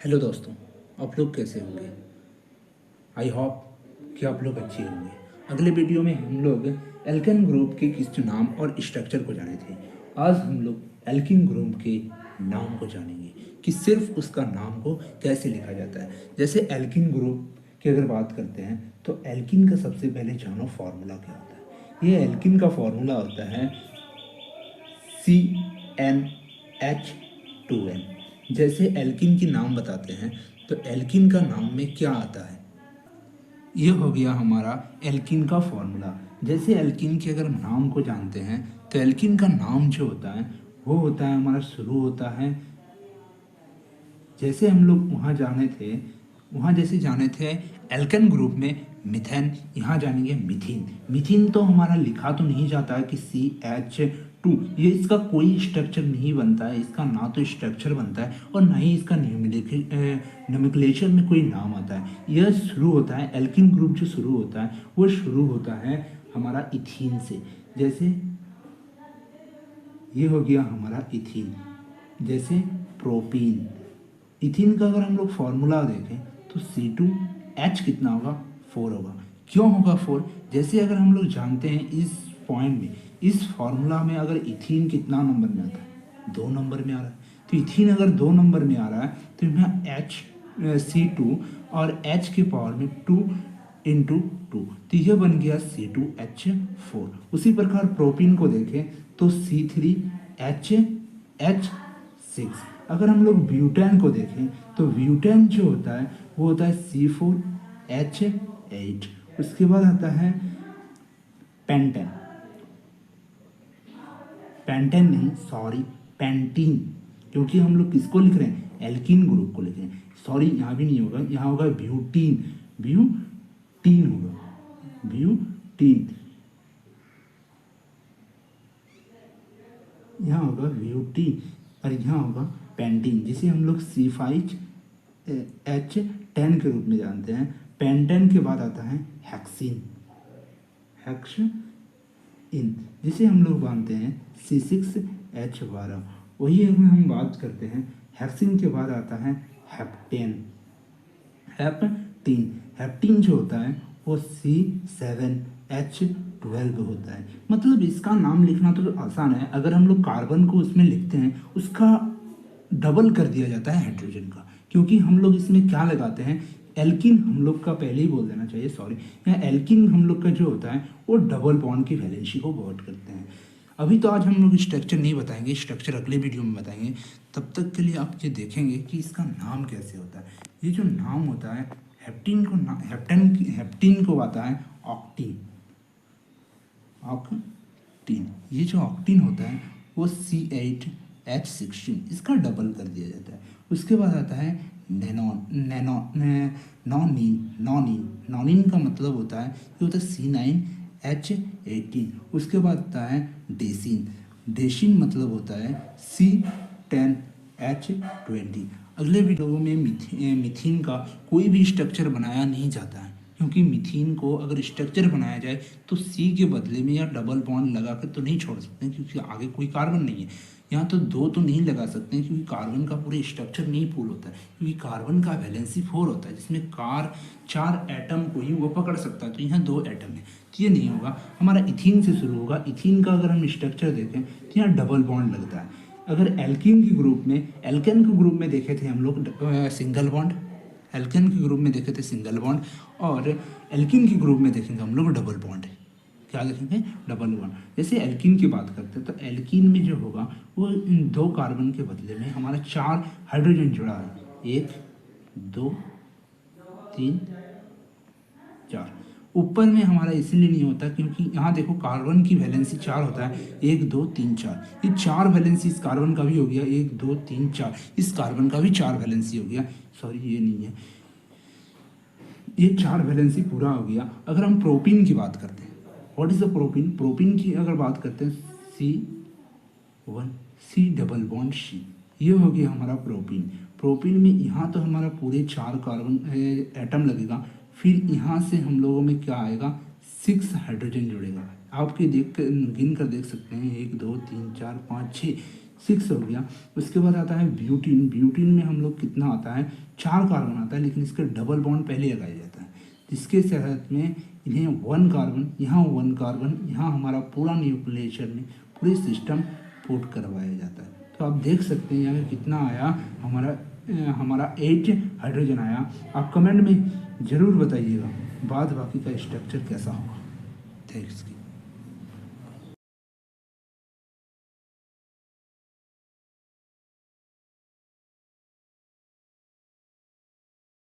Hello दोस्तों, आप लोग कैसे होंगे। आई होप कि आप लोग अच्छे होंगे। अगले वीडियो में हम लोग एल्केन ग्रुप के किस नाम और स्ट्रक्चर को जाने थे। आज हम लोग एल्किन ग्रुप के नाम को जानेंगे कि सिर्फ उसका नाम को कैसे लिखा जाता है। जैसे एल्किन ग्रुप की अगर बात करते हैं तो एल्किन का सबसे पहले जानो फार्मूला क्या होता है। ये एल्किन का फार्मूला होता है CnH2n। जैसे एल्किन की नाम बताते हैं तो एल्किन का नाम में क्या आता है, ये हो गया हमारा एल्किन का फॉर्मूला। जैसे एल्किन के अगर नाम को जानते हैं तो एल्किन का नाम जो होता है वो होता है हमारा शुरू होता है, जैसे हम लोग वहाँ जाने थे, वहाँ जैसे जाने थे एल्केन ग्रुप में मिथेन, यहाँ जानेंगे मिथीन। मिथीन तो हमारा लिखा तो नहीं जाता है कि CH2, ये इसका कोई स्ट्रक्चर नहीं बनता है, इसका ना तो स्ट्रक्चर बनता है और ना ही इसका नोमेनक्लेचर में कोई नाम आता है। यह शुरू होता है एल्किन ग्रुप, जो शुरू होता है वो शुरू होता है हमारा इथीन से। जैसे ये हो गया हमारा इथीन। जैसे प्रोपीन, इथिन का अगर हम लोग फॉर्मूला देखें तो C2H कितना होगा, 4 होगा। क्यों होगा 4? जैसे अगर हम लोग जानते हैं इस पॉइंट में, इस फॉर्मूला में अगर इथिन कितना नंबर में आता है, 2 नंबर में आ रहा है। तो इथिन अगर 2 नंबर में आ रहा है तो यहाँ C2 और H के पावर में 2 इंटू 2, तो यह बन गया C2H4। उसी प्रकार प्रोपीन को देखें तो C3H6। अगर हम लोग ब्यूटेन को देखें तो ब्यूटेन जो होता है वो होता है C4H8। उसके बाद आता है पेंटेन, पेंटेन नहीं सॉरी पेंटीन, क्योंकि हम लोग किसको लिख रहे हैं, एल्किन ग्रुप को लिख रहे हैं। सॉरी यहाँ भी नहीं होगा, यहाँ होगा ब्यूटीन, ब्यूटीन होगा, ब्यूटीन, यहाँ होगा ब्यूटीन और यहाँ होगा पेंटीन, जिसे हम लोग C5H10 के रूप में जानते हैं। पेंटेन के बाद आता है हेक्सिन, हेक्सिन, जिसे हम लोग मानते हैं C6H12। वही अगर हम बात करते हैं हेक्सिन के बाद आता है हेप्टेन, हेप्टीन, हेप्टीन जो होता है वो C7H12 होता है। मतलब इसका नाम लिखना तो आसान है, अगर हम लोग कार्बन को उसमें लिखते हैं उसका डबल कर दिया जाता है हाइड्रोजन का, क्योंकि हम लोग इसमें क्या लगाते हैं, एल्किन हम लोग का पहले ही बोल देना चाहिए सॉरी, यहाँ एल्किन हम लोग का जो होता है वो डबल बॉन्ड की वैलेंसी को अवॉइड करते हैं। अभी तो आज हम लोग स्ट्रक्चर नहीं बताएंगे, स्ट्रक्चर अगले वीडियो में बताएंगे। तब तक के लिए आप ये देखेंगे कि इसका नाम कैसे होता है। ये जो नाम होता है हेप्टीन को हेप्टीन को आता है ऑक्टीन, ऑक्टीन। ये जो ऑक्टीन होता है वो C8H16, इसका डबल कर दिया जाता है। उसके बाद आता है नॉनिन, नॉनिन का मतलब होता है ये होता है C9H18। उसके बाद आता है डेसिन, डेसिन मतलब होता है C10H20। अगले वीडियो में मिथीन का कोई भी स्ट्रक्चर बनाया नहीं जाता है, क्योंकि मिथीन को अगर स्ट्रक्चर बनाया जाए तो C के बदले में या डबल बॉन्ड लगा कर तो नहीं छोड़ सकते, क्योंकि आगे कोई कार्बन नहीं है। यहाँ तो 2 तो नहीं लगा सकते हैं, क्योंकि कार्बन का पूरे स्ट्रक्चर नहीं फुल होता है, क्योंकि कार्बन का वैलेंसी 4 होता है, जिसमें 4 एटम को ही वो पकड़ सकता है, तो यहाँ 2 एटम है, तो ये नहीं होगा। हमारा इथीन से शुरू होगा। इथीन का अगर हम स्ट्रक्चर देखें तो यहाँ डबल बॉन्ड लगता है। अगर एल्किन के ग्रुप में, एल्केन के ग्रुप में देखे थे हम लोग सिंगल बॉन्ड, एल्केन के ग्रुप में देखे थे सिंगल बॉन्ड, और एल्किन के ग्रुप में देखेंगे हम लोग डबल बॉन्ड है। क्या देखेंगे, डबल बॉन्ड। जैसे एल्किन की बात करते हैं तो एल्किन में जो होगा वो इन 2 कार्बन के बदले में हमारा 4 हाइड्रोजन जुड़ा है, 1 2 3 4। ऊपर में हमारा इसलिए नहीं होता क्योंकि यहाँ देखो कार्बन की वैलेंसी 4 होता है, 1 2 3 4, ये 4 वैलेंसी इस कार्बन का भी हो गया, 1 2 3 4, इस कार्बन का भी 4 वैलेंसी हो गया, सॉरी ये नहीं है, ये 4 वैलेंसी पूरा हो गया। अगर हम प्रोपीन की बात करते हैं, what is the propene, propene की अगर बात करते हैं C1 C double bond C, ये हो गया हमारा प्रोपीन। प्रोपीन में यहाँ तो हमारा पूरे 4 कार्बन एटम लगेगा, फिर यहाँ से हम लोगों में क्या आएगा, 6 हाइड्रोजन जुड़ेगा। आपके गिन कर देख सकते हैं, 1 2 3 4 5 6 6 हो गया। उसके बाद आता है ब्यूटीन। ब्यूटीन में हम लोग कितना आता है, 4 कार्बन आता है, लेकिन इसका डबल बॉन्ड पहले लगाया जाता है, जिसके तहत में इन्हें 1 कार्बन, यहाँ 1 कार्बन, यहाँ हमारा पूरा न्यूक्लिएशन में पूरे सिस्टम पुट करवाया जाता है। तो आप देख सकते हैं यहाँ कितना आया, हमारा 8 हाइड्रोजन आया। आप कमेंट में ज़रूर बताइएगा बाद बाकी का स्ट्रक्चर कैसा होगा। थैंक्स।